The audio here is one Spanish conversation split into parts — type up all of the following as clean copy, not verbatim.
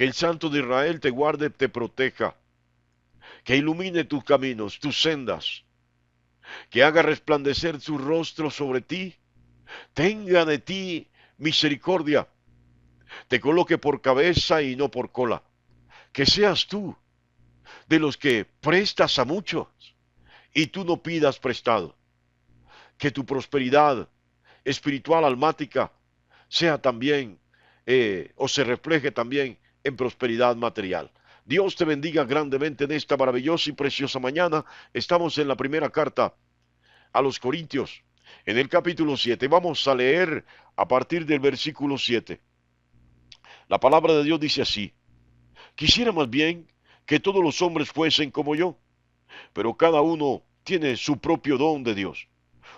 Que el Santo de Israel te guarde, te proteja, que ilumine tus caminos, tus sendas, que haga resplandecer su rostro sobre ti, tenga de ti misericordia, te coloque por cabeza y no por cola, que seas tú de los que prestas a muchos y tú no pidas prestado, que tu prosperidad espiritual almática sea también o se refleje también en prosperidad material. Dios te bendiga grandemente en esta maravillosa y preciosa mañana. Estamos en la primera carta a los Corintios, en el capítulo 7. Vamos a leer a partir del versículo 7. La palabra de Dios dice así: quisiera más bien que todos los hombres fuesen como yo, pero cada uno tiene su propio don de Dios.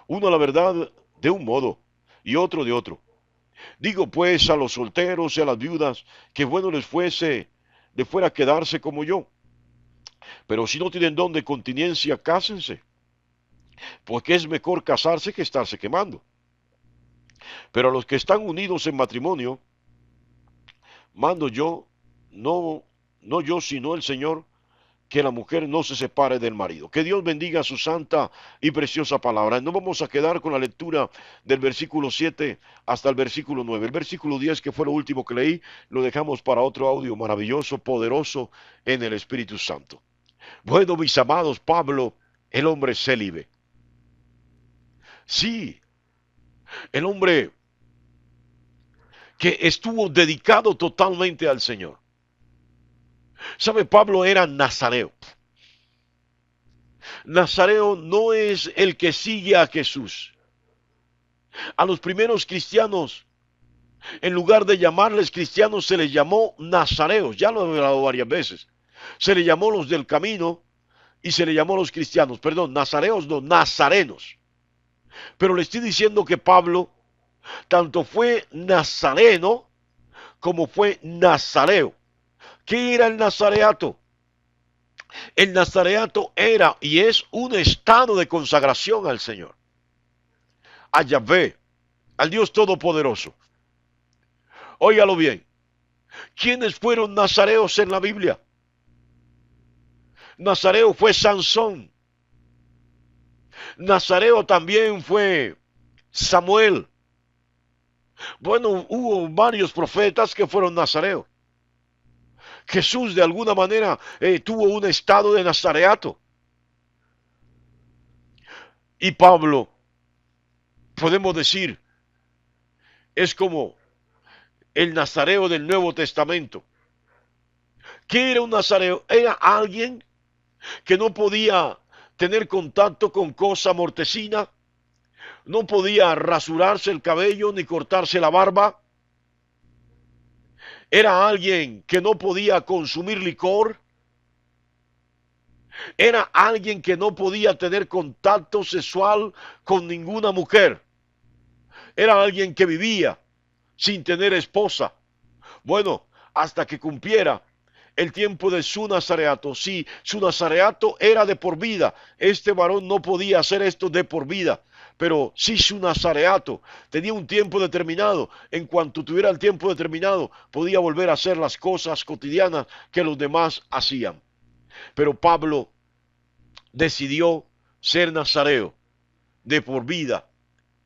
Uno la verdad de un modo y otro de otro. Digo pues a los solteros y a las viudas que bueno les fuera quedarse como yo. Pero si no tienen don de continencia, cásense, porque es mejor casarse que estarse quemando. Pero a los que están unidos en matrimonio, mando yo, no, no yo, sino el Señor, que la mujer no se separe del marido. Que Dios bendiga su santa y preciosa palabra. No vamos a quedar con la lectura del versículo 7 hasta el versículo 9. El versículo 10, que fue lo último que leí, lo dejamos para otro audio maravilloso, poderoso en el Espíritu Santo. Bueno, mis amados, Pablo, el hombre célibe. Sí, el hombre que estuvo dedicado totalmente al Señor. ¿Sabe? Pablo era nazareo. Nazareo no es el que sigue a Jesús. A los primeros cristianos, en lugar de llamarles cristianos, se les llamó nazareos. Ya lo he hablado varias veces. Se les llamó los del camino y se les llamó los cristianos. Perdón, nazareos no, nazarenos. Pero le estoy diciendo que Pablo tanto fue nazareno como fue nazareo. ¿Qué era el nazareato? El nazareato era y es un estado de consagración al Señor, a Yahvé, al Dios Todopoderoso. Óigalo bien. ¿Quiénes fueron nazareos en la Biblia? Nazareo fue Sansón. Nazareo también fue Samuel. Bueno, hubo varios profetas que fueron nazareos. Jesús de alguna manera tuvo un estado de nazareato. Y Pablo, podemos decir, es como el nazareo del Nuevo Testamento. ¿Qué era un nazareo? Era alguien que no podía tener contacto con cosa mortecina, no podía rasurarse el cabello ni cortarse la barba. Era alguien que no podía consumir licor. Era alguien que no podía tener contacto sexual con ninguna mujer. Era alguien que vivía sin tener esposa. Bueno, hasta que cumpliera el tiempo de su nazareato. Sí, su nazareato era de por vida. Este varón no podía hacer esto de por vida. Pero si su nazareato tenía un tiempo determinado, en cuanto tuviera el tiempo determinado, podía volver a hacer las cosas cotidianas que los demás hacían. Pero Pablo decidió ser nazareo de por vida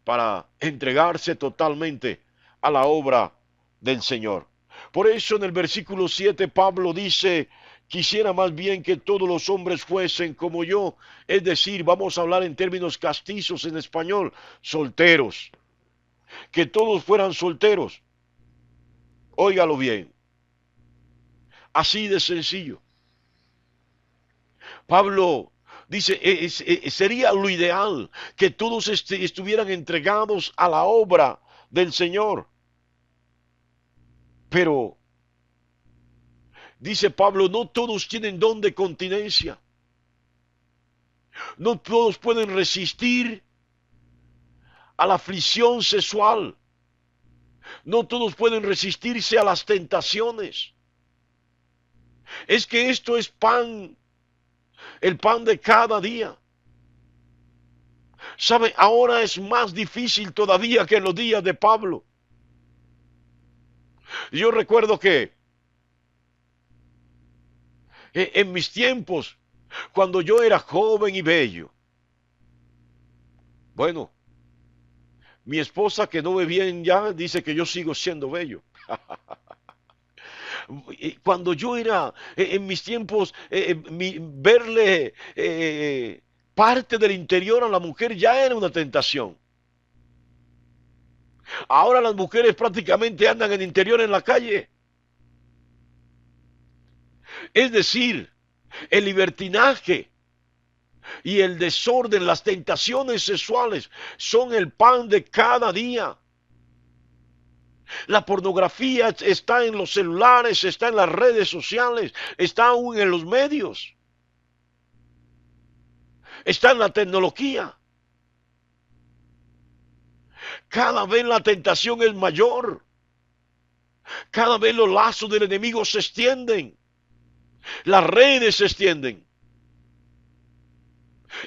para entregarse totalmente a la obra del Señor. Por eso en el versículo 7 Pablo dice: quisiera más bien que todos los hombres fuesen como yo. Es decir, vamos a hablar en términos castizos en español, solteros. Que todos fueran solteros. Óigalo bien. Así de sencillo. Pablo dice, sería lo ideal que todos estuvieran entregados a la obra del Señor. Pero, dice Pablo, no todos tienen don de continencia. No todos pueden resistir a la aflicción sexual. No todos pueden resistirse a las tentaciones. Es que esto es pan, el pan de cada día. ¿Sabe? Ahora es más difícil todavía que en los días de Pablo. Yo recuerdo que En mis tiempos, cuando yo era joven y bello, bueno, mi esposa que no ve bien ya dice que yo sigo siendo bello. Cuando yo era, en mis tiempos, verle parte del interior a la mujer ya era una tentación. Ahora las mujeres prácticamente andan en interior en la calle. Es decir, el libertinaje y el desorden, las tentaciones sexuales son el pan de cada día. La pornografía está en los celulares, está en las redes sociales, está aún en los medios, está en la tecnología. Cada vez la tentación es mayor. Cada vez los lazos del enemigo se extienden. Las redes se extienden.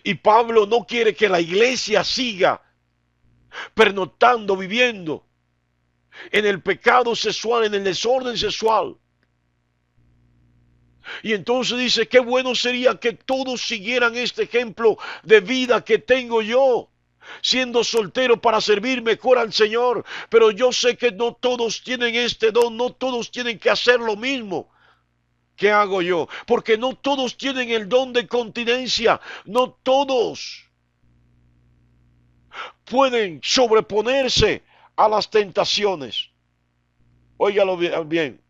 Y Pablo no quiere que la iglesia siga pernoctando, viviendo en el pecado sexual, en el desorden sexual. Y entonces dice, qué bueno sería que todos siguieran este ejemplo de vida que tengo yo, siendo soltero para servir mejor al Señor. Pero yo sé que no todos tienen este don, no todos tienen que hacer lo mismo. ¿Qué hago yo? Porque no todos tienen el don de continencia, no todos pueden sobreponerse a las tentaciones. Óigalo bien.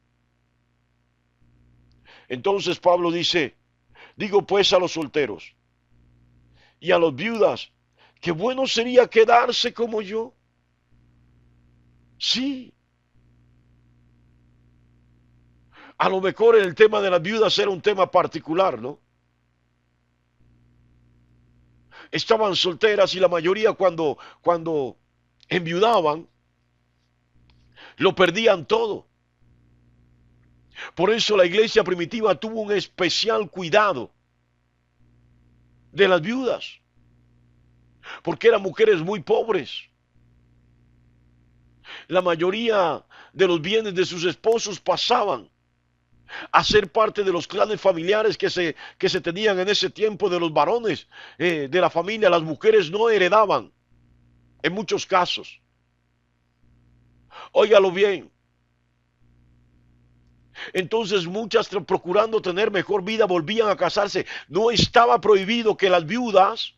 Entonces Pablo dice, digo pues a los solteros y a las viudas, qué bueno sería quedarse como yo. Sí, a lo mejor el tema de las viudas era un tema particular, ¿no? Estaban solteras y la mayoría cuando enviudaban, lo perdían todo. Por eso la iglesia primitiva tuvo un especial cuidado de las viudas, porque eran mujeres muy pobres. La mayoría de los bienes de sus esposos pasaban a ser parte de los clanes familiares que se tenían en ese tiempo de los varones de la familia. Las mujeres no heredaban en muchos casos. Óigalo bien. Entonces muchas procurando tener mejor vida volvían a casarse. No estaba prohibido que las viudas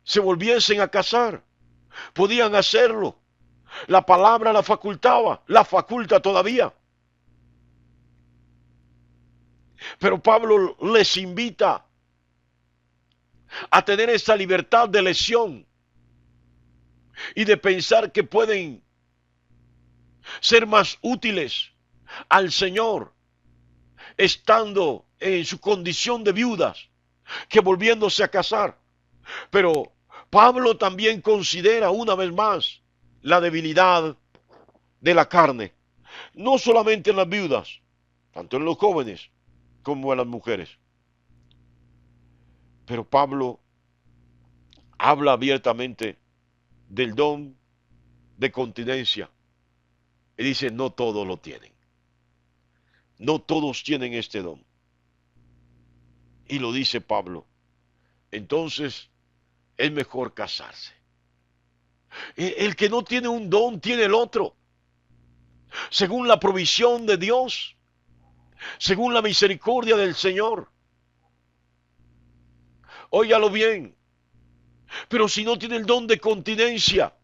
se volviesen a casar. Podían hacerlo. La palabra la facultaba, la faculta todavía. Pero Pablo les invita a tener esa libertad de elección y de pensar que pueden ser más útiles al Señor estando en su condición de viudas que volviéndose a casar. Pero Pablo también considera una vez más la debilidad de la carne, no solamente en las viudas, tanto en los jóvenes como en las mujeres. Pero Pablo habla abiertamente del don de continencia y dice, no todos lo tienen. No todos tienen este don. Y lo dice Pablo. Entonces es mejor casarse. El que no tiene un don tiene el otro. Según la provisión de Dios, según la misericordia del Señor. Óigalo bien. Pero si no tiene el don de continencia,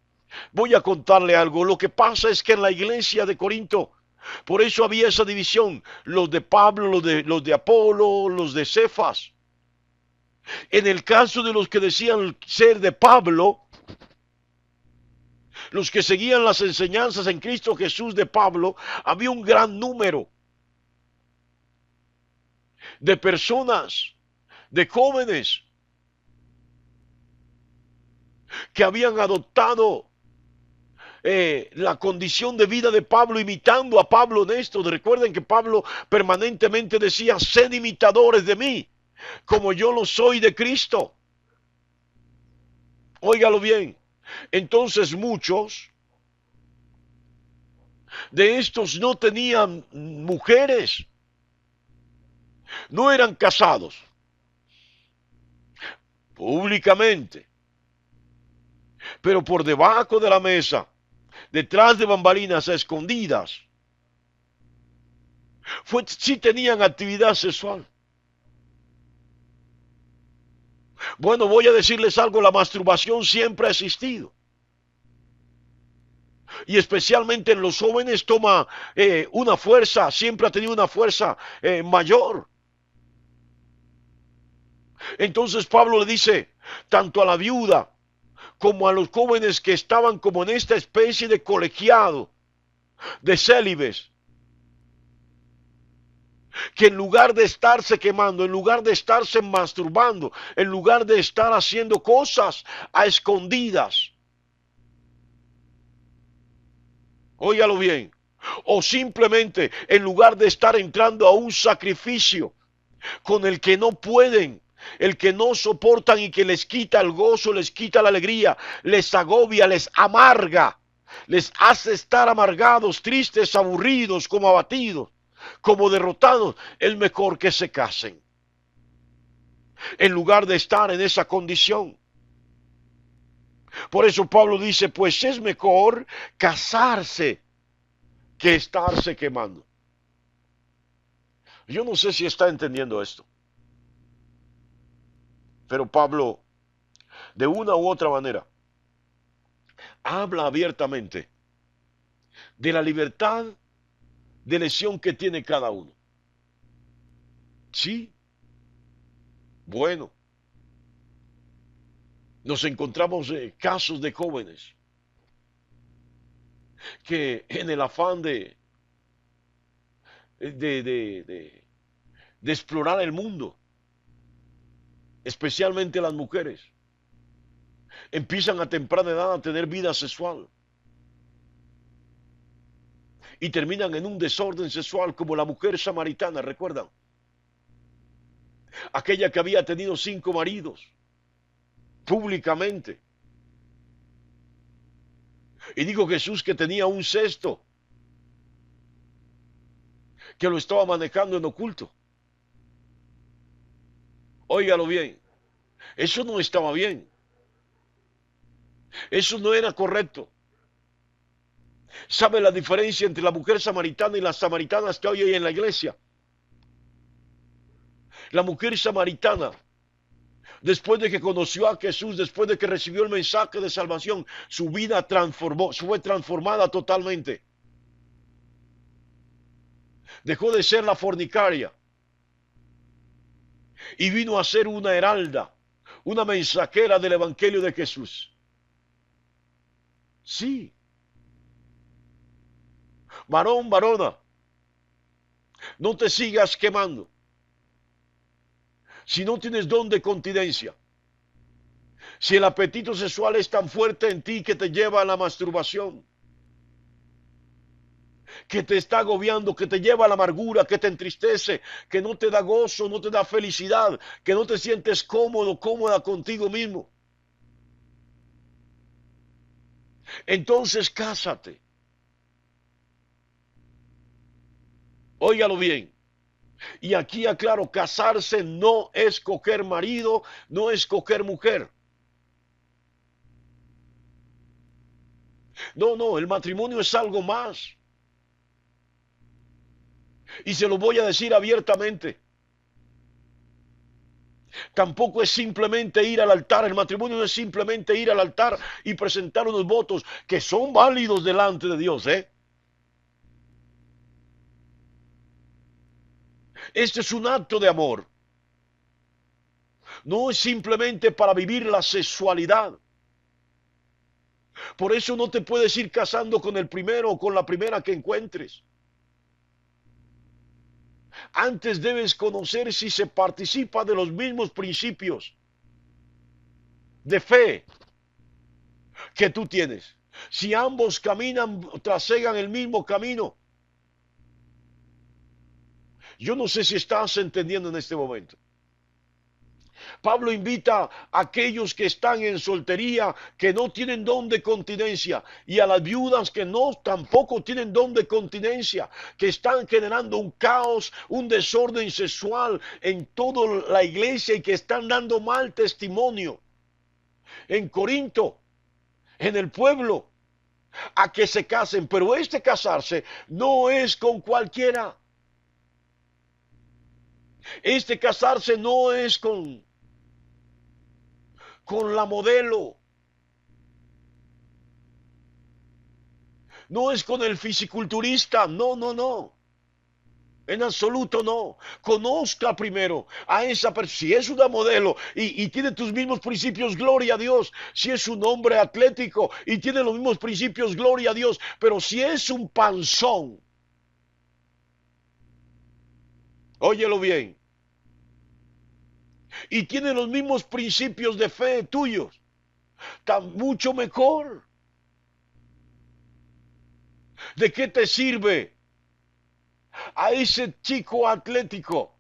voy a contarle algo. Lo que pasa es que en la iglesia de Corinto, por eso había esa división. Los de Pablo, los de Apolo, los de Cefas. En el caso de los que decían ser de Pablo, los que seguían las enseñanzas en Cristo Jesús de Pablo, había un gran número de personas, de jóvenes, que habían adoptado la condición de vida de Pablo, imitando a Pablo en esto. Recuerden que Pablo permanentemente decía, sed imitadores de mí, como yo lo soy de Cristo. Óigalo bien. Entonces muchos de estos no tenían mujeres. No eran casados públicamente, pero por debajo de la mesa, detrás de bambalinas, a escondidas, sí tenían actividad sexual. Bueno, voy a decirles algo, la masturbación siempre ha existido. Y especialmente en los jóvenes toma una fuerza, siempre ha tenido una fuerza mayor. Entonces Pablo le dice, tanto a la viuda como a los jóvenes que estaban como en esta especie de colegiado, de célibes, que en lugar de estarse quemando, en lugar de estarse masturbando, en lugar de estar haciendo cosas a escondidas, óigalo bien, o simplemente en lugar de estar entrando a un sacrificio con el que no pueden, el que no soportan y que les quita el gozo, les quita la alegría, les agobia, les amarga, les hace estar amargados, tristes, aburridos, como abatidos, como derrotados, es mejor que se casen. En lugar de estar en esa condición. Por eso Pablo dice, pues es mejor casarse que estarse quemando. Yo no sé si está entendiendo esto, pero Pablo, de una u otra manera, habla abiertamente de la libertad de elección que tiene cada uno. Sí, bueno, nos encontramos casos de jóvenes que en el afán de, de, de, de explorar el mundo, especialmente las mujeres, empiezan a temprana edad a tener vida sexual y terminan en un desorden sexual como la mujer samaritana, ¿recuerdan? Aquella que había tenido 5 maridos públicamente. Y dijo Jesús que tenía un sexto que lo estaba manejando en oculto. Óigalo bien, eso no estaba bien. Eso no era correcto. ¿Sabe la diferencia entre la mujer samaritana y las samaritanas que hoy hay en la iglesia? La mujer samaritana, después de que conoció a Jesús, después de que recibió el mensaje de salvación, su vida fue transformada totalmente. Dejó de ser la fornicaria y vino a ser una heralda, una mensajera del Evangelio de Jesús. Sí, varón, varona, no te sigas quemando. Si no tienes don de continencia, si el apetito sexual es tan fuerte en ti que te lleva a la masturbación, que te está agobiando, que te lleva a la amargura, que te entristece, que no te da gozo, no te da felicidad, que no te sientes cómodo, cómoda contigo mismo, entonces cásate. Óigalo bien. Y aquí aclaro, casarse no es escoger marido, no es escoger mujer. No, no, el matrimonio es algo más. Y se lo voy a decir abiertamente. Tampoco es simplemente ir al altar. El matrimonio no es simplemente ir al altar y presentar unos votos que son válidos delante de Dios, ¿eh? Este es un acto de amor. No es simplemente para vivir la sexualidad. Por eso no te puedes ir casando con el primero o con la primera que encuentres. Antes debes conocer si se participa de los mismos principios de fe que tú tienes. Si ambos caminan, trasegan el mismo camino. Yo no sé si estás entendiendo en este momento. Pablo invita a aquellos que están en soltería, que no tienen don de continencia, y a las viudas que no tampoco tienen don de continencia, que están generando un caos, un desorden sexual en toda la iglesia y que están dando mal testimonio. En Corinto, en el pueblo, a que se casen, pero este casarse no es con cualquiera. Este casarse no es con la modelo, no es con el fisiculturista, no, no, no. En absoluto no. Conozca primero a esa persona. Si es una modelo y tiene tus mismos principios, gloria a Dios. Si es un hombre atlético y tiene los mismos principios, gloria a Dios. Pero si es un panzón, óyelo bien, y tiene los mismos principios de fe tuyos, tan mucho mejor. ¿De qué te sirve a ese chico atlético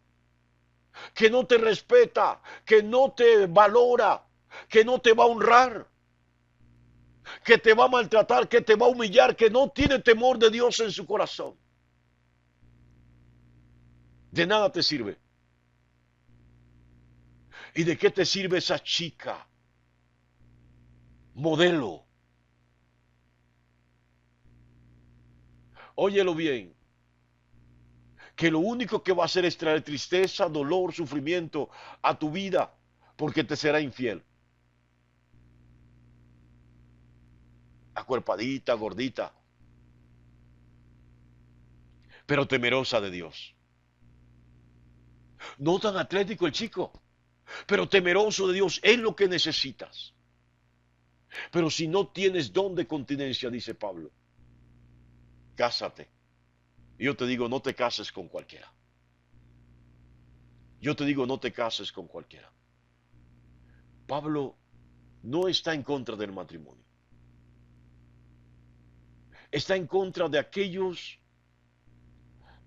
que no te respeta, que no te valora, que no te va a honrar, que te va a maltratar, que te va a humillar, que no tiene temor de Dios en su corazón? De nada te sirve. ¿Y de qué te sirve esa chica modelo? Óyelo bien, que lo único que va a hacer es traer tristeza, dolor, sufrimiento a tu vida, porque te será infiel. Acuerpadita, gordita, pero temerosa de Dios. No tan atlético el chico, pero temeroso de Dios es lo que necesitas. Pero si no tienes don de continencia, dice Pablo, cásate. Yo te digo, no te cases con cualquiera. Yo te digo, no te cases con cualquiera. Pablo no está en contra del matrimonio. Está en contra de aquellos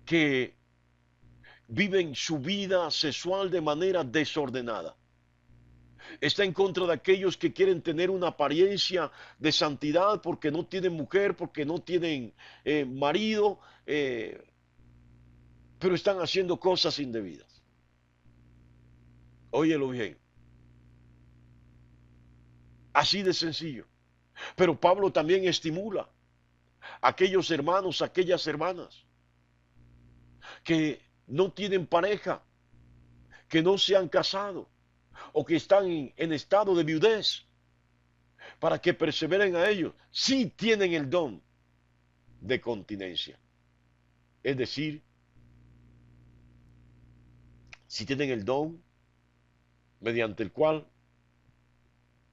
que viven su vida sexual de manera desordenada. Está en contra de aquellos que quieren tener una apariencia de santidad porque no tienen mujer, porque no tienen marido, pero están haciendo cosas indebidas. Óyelo bien, así de sencillo. Pero Pablo también estimula a aquellos hermanos, a aquellas hermanas que no tienen pareja, que no se han casado o que están en estado de viudez, para que perseveren a ellos. Si tienen el don de continencia. Es decir, si tienen el don mediante el cual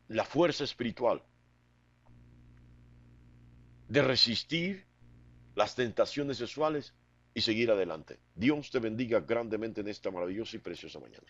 la fuerza espiritual de resistir las tentaciones sexuales y seguir adelante. Dios te bendiga grandemente en esta maravillosa y preciosa mañana.